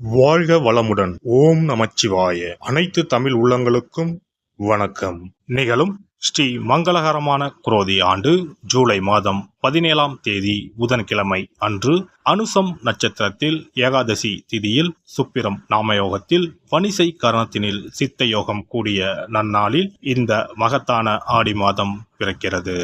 வாழ்க வளமுடன். ஓம் நமச்சிவாய. அனைத்து தமிழ் உள்ளங்களுக்கும் வணக்கம். நிகழும் ஸ்ரீ மங்களகரமான குரோதி ஆண்டு ஜூலை மாதம் 17ஆம் தேதி புதன்கிழமை அன்று அனுசம் நட்சத்திரத்தில் ஏகாதசி திதியில் சுப்பிரம் நாமயோகத்தில் வணிசை கரணத்தினில் சித்த யோகம் கூடிய நன்னாளில் இந்த மகத்தான ஆடி மாதம் பிறக்கிறது.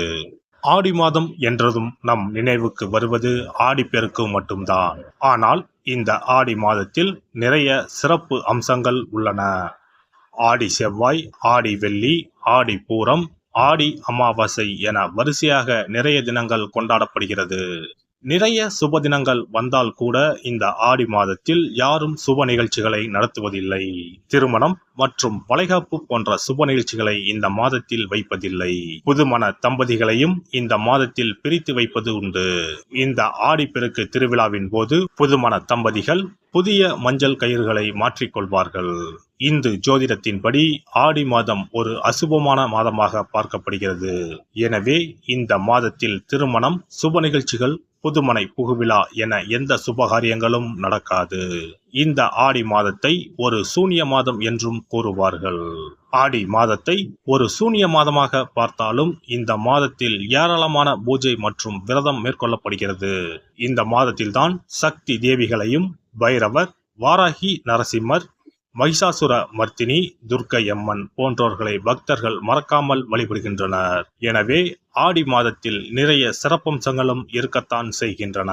ஆடி மாதம் என்றதும் நம் நினைவுக்கு வருவது ஆடிப்பெருக்கு மட்டும்தான். ஆனால் இந்த ஆடி மாதத்தில் நிறைய சிறப்பு அம்சங்கள் உள்ளன. ஆடி செவ்வாய், ஆடி வெள்ளி, ஆடி பூரம், ஆடி அமாவாசை என வரிசையாக நிறைய தினங்கள் கொண்டாடப்படுகிறது. நிறைய சுப தினங்கள் வந்தால் கூட இந்த ஆடி மாதத்தில் யாரும் சுப நிகழ்ச்சிகளை நடத்துவதில்லை. திருமணம் மற்றும் வளைகாப்பு போன்ற சுப நிகழ்ச்சிகளை இந்த மாதத்தில் வைப்பதில்லை. புதுமண தம்பதிகளையும் இந்த மாதத்தில் பிரித்து வைப்பது உண்டு. இந்த ஆடிப்பெருக்கு திருவிழாவின் போது புதுமண தம்பதிகள் புதிய மஞ்சள் கயிறுகளை மாற்றிக்கொள்வார்கள். இந்து ஜோதிடத்தின்படி ஆடி மாதம் ஒரு அசுபமான மாதமாக பார்க்கப்படுகிறது. எனவே இந்த மாதத்தில் திருமணம், சுப நிகழ்ச்சிகள், புதுமனை புகுவிழா என எந்த சுபகாரியங்களும் நடக்காது. இந்த ஆடி மாதத்தை ஒரு சூனிய மாதம் என்றும் கூறுவார்கள். ஆடி மாதத்தை ஒரு சூனிய மாதமாக பார்த்தாலும் இந்த மாதத்தில் ஏராளமான பூஜை மற்றும் விரதம் மேற்கொள்ளப்படுகிறது. இந்த மாதத்தில்தான் சக்தி தேவிகளையும் பைரவர், வாராகி, நரசிம்மர், மகிஷாசுர மர்த்தினி, துர்க்கையம்மன் போன்றோர்களை பக்தர்கள் மறக்காமல் வழிபடுகின்றனர். எனவே ஆடி மாதத்தில் நிறைய சிறப்பம்சங்களும் இருக்கத்தான் செய்கின்றன.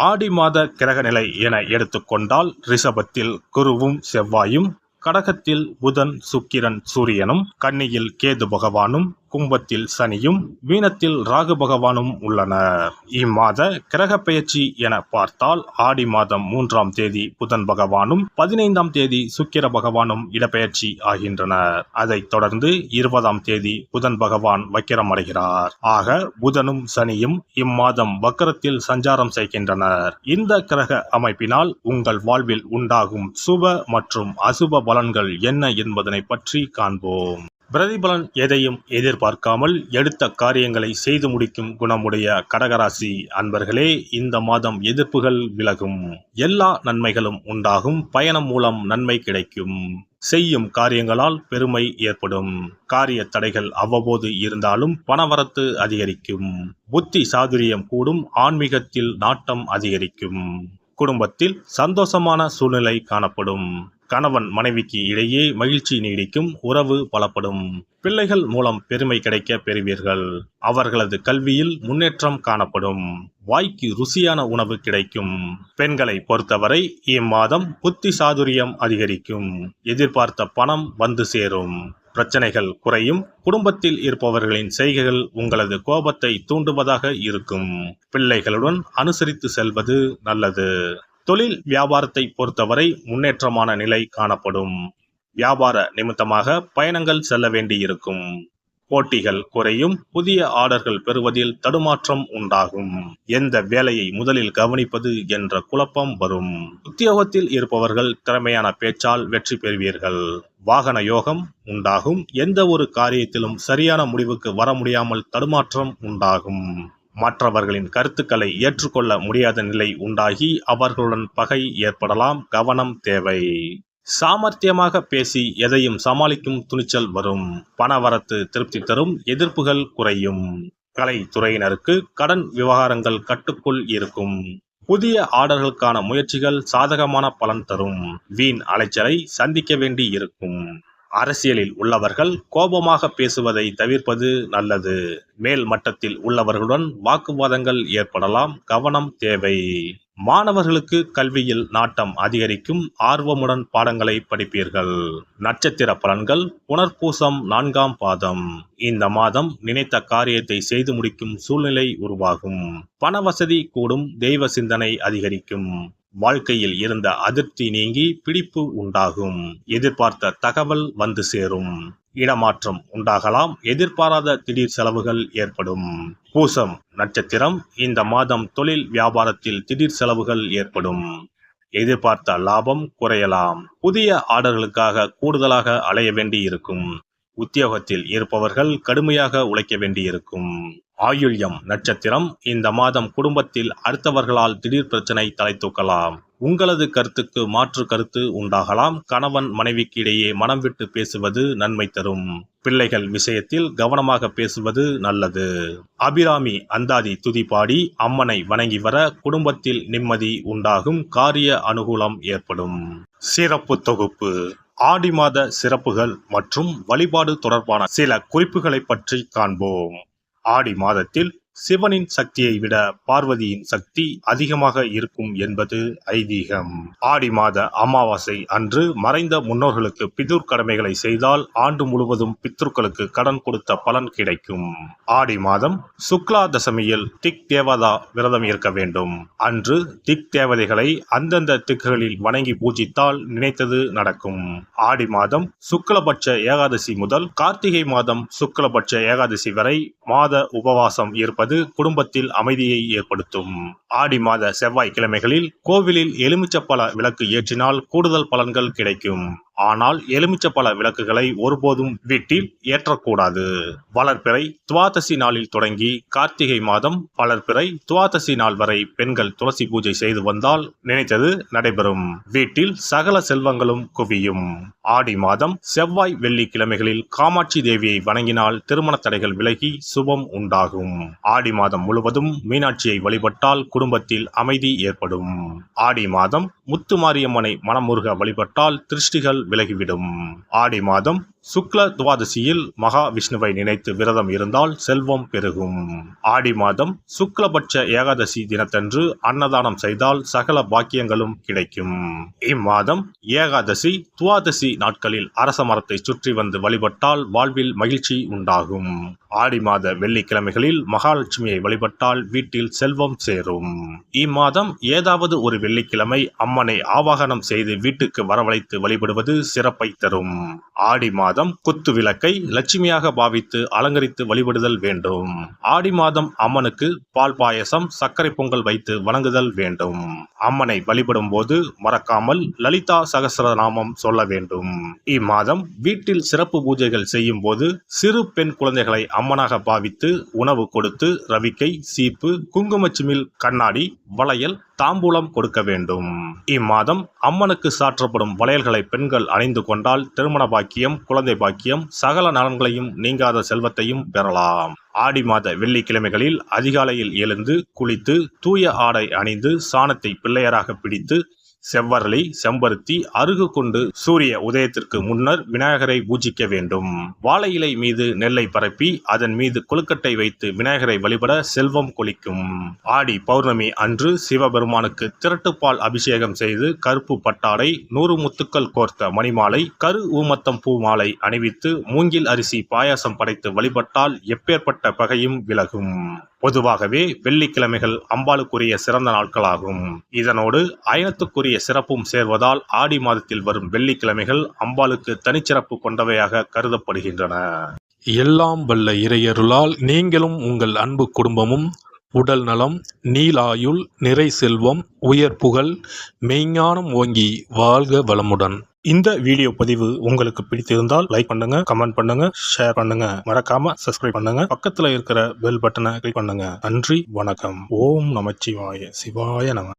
ஆடி மாத கிரகநிலை என எடுத்துக்கொண்டால் ரிஷபத்தில் குருவும் செவ்வாயும், கடகத்தில் புதன், சுக்கிரன், சூரியனும், கன்னியில் கேது பகவானும், கும்பத்தில் சனியும், மீனத்தில் ராகு பகவானும் உள்ளனர். இம்மாத கிரக பெயர்ச்சி என பார்த்தால் ஆடி மாதம் 3ஆம் தேதி புதன் பகவானும் 15ஆம் தேதி சுக்கிர பகவானும் இடப்பெயர்ச்சி ஆகின்றனர். அதைத் தொடர்ந்து 20ஆம் தேதி புதன் பகவான் வக்கிரம் அடைகிறார். ஆக புதனும் சனியும் இம்மாதம் வக்கரத்தில் சஞ்சாரம் செய்கின்றனர். இந்த கிரக அமைப்பினால் உங்கள் வாழ்வில் உண்டாகும் சுப மற்றும் அசுப பலன்கள் என்ன என்பதனை பற்றி காண்போம். பிரதிபலன் எதையும் எதிர்பார்க்காமல் எடுத்த காரியங்களை செய்து முடிக்கும் குணமுடைய கடகராசி அன்பர்களே, இந்த மாதம் எதிர்ப்புகள் விலகும். எல்லா நன்மைகளும் உண்டாகும். பயணம் மூலம் நன்மை கிடைக்கும். செய்யும் காரியங்களால் பெருமை ஏற்படும். காரிய தடைகள் அவ்வப்போது இருந்தாலும் பணவரத்து அதிகரிக்கும். புத்தி சாதுரியம் கூடும். ஆன்மீகத்தில் நாட்டம் அதிகரிக்கும். குடும்பத்தில் சந்தோஷமான சூழ்நிலை காணப்படும். கணவன் மனைவிக்கு இடையே மகிழ்ச்சி நீடிக்கும். உறவு பலப்படும். பிள்ளைகள் மூலம் பெருமை கிடைக்க பெறுவீர்கள். அவர்களது கல்வியில் முன்னேற்றம் காணப்படும். வாய்க்கு ருசியான உணவு கிடைக்கும். பெண்களை பொறுத்தவரை இம்மாதம் புத்தி சாதுரியம் அதிகரிக்கும். எதிர்பார்த்த பணம் வந்து சேரும். பிரச்சனைகள் குறையும். குடும்பத்தில் இருப்பவர்களின் செய்கைகள் உங்களது கோபத்தை தூண்டுவதாக இருக்கும். பிள்ளைகளுடன் அனுசரித்து செல்வது நல்லது. தொழில் வியாபாரத்தை பொறுத்தவரை முன்னேற்றமான நிலை காணப்படும். வியாபார நிமித்தமாக பயணங்கள் செல்ல வேண்டியிருக்கும். போட்டிகள் குறையும். புதிய ஆர்டர்கள் பெறுவதில் தடுமாற்றம் உண்டாகும். எந்த வேலையை முதலில் கவனிப்பது என்ற குழப்பம் வரும். உத்தியோகத்தில் இருப்பவர்கள் திறமையான பேச்சால் வெற்றி பெறுவீர்கள். வாகன யோகம் உண்டாகும். எந்த ஒரு காரியத்திலும் சரியான முடிவுக்கு வர முடியாமல் தடுமாற்றம் உண்டாகும். மற்றவர்களின் கருத்துக்களை ஏற்றுக்கொள்ள முடியாத நிலை உண்டாகி அவர்களுடன் பகை ஏற்படலாம். கவனம் தேவை. சாமர்த்தியமாக பேசி எதையும் சமாளிக்கும் துணிச்சல் வரும். பணவரத்து திருப்தி தரும். எதிர்ப்புகள் குறையும். கலைத்துறையினருக்கு கடன் விவகாரங்கள் கட்டுக்குள் இருக்கும். புதிய ஆர்டர்களுக்கான முயற்சிகள் சாதகமான பலன் தரும். வீண் அலைச்சலை சந்திக்க வேண்டி இருக்கும். அரசியலில் உள்ளவர்கள் கோபமாக பேசுவதை தவிர்ப்பது நல்லது. மேல் மட்டத்தில் உள்ளவர்களுடன் வாக்குவாதங்கள் ஏற்படலாம். கவனம் தேவை. மாணவர்களுக்கு கல்வியில் நாட்டம் அதிகரிக்கும். ஆர்வமுடன் பாடங்களை படிப்பீர்கள். நட்சத்திர பலன்கள் புனர்பூசம் 4ஆம் பாதம். இந்த மாதம் நினைத்த காரியத்தை செய்து முடிக்கும் சூழ்நிலை உருவாகும். பண வசதி கூடும். தெய்வ சிந்தனை அதிகரிக்கும். வாழ்க்கையில் இருந்த அதிருப்தி நீங்கி பிடிப்பு உண்டாகும். எதிர்பார்த்த தகவல் வந்து சேரும். இடமாற்றம் உண்டாகலாம். எதிர்பாராத திடீர் செலவுகள் ஏற்படும். பூசம் நட்சத்திரம். இந்த மாதம் தொழில் வியாபாரத்தில் திடீர் செலவுகள் ஏற்படும். எதிர்பார்த்த லாபம் குறையலாம். புதிய ஆர்டர்களுக்காக கூடுதலாக அலைய வேண்டி இருக்கும். உத்தியோகத்தில் இருப்பவர்கள் கடுமையாக உழைக்க வேண்டியிருக்கும். ஆயுள்யம் நட்சத்திரம். இந்த மாதம் குடும்பத்தில் அடுத்தவர்களால் திடீர் பிரச்சனை தலை தூக்கலாம். உங்களது கருத்துக்கு மாற்று கருத்து உண்டாகலாம். கணவன் மனைவிக்கு இடையே மனம் விட்டு பேசுவது நன்மை தரும். பிள்ளைகள் விஷயத்தில் கவனமாக பேசுவது நல்லது. அபிராமி அந்தாதி துதி பாடி அம்மனை வணங்கி வர குடும்பத்தில் நிம்மதி உண்டாகும். காரிய அனுகூலம் ஏற்படும். சிறப்பு தொகுப்பு. ஆடி மாத சிறப்புகள் மற்றும் வழிபாடு தொடர்பான சில குறிப்புகளை பற்றி காண்போம். ஆடி மாதத்தில் சிவனின் சக்தியை விட பார்வதியின் சக்தி அதிகமாக இருக்கும் என்பது ஐதீகம். ஆடி மாத அமாவாசை அன்று மறைந்த முன்னோர்களுக்கு பிதுர் கடமைகளை செய்தால் ஆண்டு முழுவதும் பித்ருக்களுக்கு கடன் கொடுத்த பலன் கிடைக்கும். ஆடி மாதம் சுக்லா தசமியில் திக் தேவதா விரதம் இருக்க வேண்டும். அன்று திக் தேவதைகளை அந்தந்த திக்குகளில் வணங்கி பூஜித்தால் நினைத்தது நடக்கும். ஆடி மாதம் சுக்லபட்ச ஏகாதசி முதல் கார்த்திகை மாதம் சுக்லபட்ச ஏகாதசி வரை மாத உபவாசம் இருப்பது குடும்பத்தில் அமைதியை ஏற்படுத்தும். ஆடி மாத செவ்வாய்க்கிழமைகளில் கோவிலில் எலுமிச்சப்பழ விளக்கு ஏற்றினால் கூடுதல் பலன்கள் கிடைக்கும். ஆனால் எலுமிச்சப்பழ விளக்குகளை ஒருபோதும் வீட்டில் ஏற்றக்கூடாது. வளர்பிறை துவாதசி நாளில் தொடங்கி கார்த்திகை மாதம் வளர்பிறை துவாதசி நாள் வரை பெண்கள் துளசி பூஜை செய்து வந்தால் நினைத்தது நடைபெறும். வீட்டில் சகல செல்வங்களும் குவியும். ஆடி மாதம் செவ்வாய் வெள்ளிக்கிழமைகளில் காமாட்சி தேவியை வணங்கினால் திருமண தடைகள் விலகி சுபம் உண்டாகும். ஆடி மாதம் முழுவதும் மீனாட்சியை வழிபட்டால் குடும்பத்தில் அமைதி ஏற்படும். ஆடி மாதம் முத்துமாரியம்மனை மனமுருக வழிபட்டால் திருஷ்டிகள் விலகிவிடும். ஆடி மாதம் சுக்ல துவாதசியில் மகா விஷ்ணுவை நினைத்து விரதம் இருந்தால் செல்வம் பெருகும். ஆடி மாதம் சுக்லபட்ச ஏகாதசி தினத்தன்று அன்னதானம் செய்தால் சகல பாக்கியங்களும் கிடைக்கும். இம்மாதம் ஏகாதசி துவாதசி நாட்களில் அரச மரத்தை சுற்றி வந்து வழிபட்டால் வாழ்வில் மகிழ்ச்சி உண்டாகும். ஆடி மாத வெள்ளிக்கிழமைகளில் மகாலட்சுமியை வழிபட்டால் வீட்டில் செல்வம் சேரும். இம்மாதம் ஏதாவது ஒரு வெள்ளிக்கிழமை அம்மனை ஆவாகனம் செய்து வீட்டுக்கு வரவழைத்து வழிபடுவது சிறப்பை தரும். ஆடி மாதம் குத்து விளக்கை லட்சுமியாக பாவித்து அலங்கரித்து வழிபடுதல் வேண்டும். ஆடி மாதம் அம்மனுக்கு பால் பாயசம் சர்க்கரை பொங்கல் வைத்து வணங்குதல் வேண்டும். அம்மனை வழிபடும் போது மறக்காமல் லலிதா சகஸ்ரநாமம் சொல்ல வேண்டும். இம்மாதம் வீட்டில் சிறப்பு பூஜைகள் செய்யும் போது சிறு பெண் குழந்தைகளை அம்மனாக பாவித்து உணவு கொடுத்து ரவிக்கை சீப்பு குங்குமச்சிமிழ் கண்ணாடி வளையல் தாம்பூலம் கொடுக்க வேண்டும். இம்மாதம் அம்மனுக்கு சாற்றப்படும் வளையல்களை பெண்கள் அணிந்து கொண்டால் திருமண பாக்கியம் குழந்தை பாக்கியம் சகல நலன்களையும் நீங்காத செல்வத்தையும் பெறலாம். ஆடி மாத வெள்ளிக்கிழமைகளில் அதிகாலையில் எழுந்து குளித்து தூய ஆடை அணிந்து சாணத்தை பிள்ளையராக பிடித்து செவ்வரளி செம்பருத்தி அருகு கொண்டு சூரிய உதயத்திற்கு முன்னர் விநாயகரை பூஜிக்க வேண்டும். வாழை இலை மீது நெல்லை பரப்பி அதன் மீது கொழுக்கட்டை வைத்து விநாயகரை வழிபட செல்வம் கொளிக்கும். ஆடி பௌர்ணமி அன்று சிவபெருமானுக்கு திரட்டுப்பால் அபிஷேகம் செய்து கருப்பு பட்டாடை 100 முத்துக்கள் கோர்த்த மணிமாலை கரு ஊமத்தம் பூ மாலை அணிவித்து மூங்கில் அரிசி பாயாசம் படைத்து வழிபட்டால் எப்பேற்பட்ட பகையும் விலகும். பொதுவாகவே வெள்ளிக்கிழமைகள் அம்பாளுக்குரிய சிறந்த நாட்களாகும். இதனோடு அயனத்துக்குரிய சிறப்பும் சேர்வதால் ஆடி மாதத்தில் வரும் வெள்ளிக்கிழமைகள் அம்பாளுக்கு தனிச்சிறப்பு கொண்டவையாக கருதப்படுகின்றன. எல்லாம் வல்ல இறையருளால் நீங்களும் உங்கள் அன்பு குடும்பமும் உடல் நலம் நீலாயுள் நிறை செல்வம் உயர் புகழ் மெய்ஞானம் ஓங்கி வாழ்க வளமுடன். இந்த வீடியோ பதிவு உங்களுக்கு பிடித்திருந்தால் லைக் பண்ணுங்க, கமெண்ட் பண்ணுங்க, ஷேர் பண்ணுங்க, மறக்காம சப்ஸ்கிரைப் பண்ணுங்க, பக்கத்துல இருக்கிற பெல் பட்டனை கிளிக் பண்ணுங்க. நன்றி, வணக்கம். ஓம் நமச்சிவாய. சிவாய நம.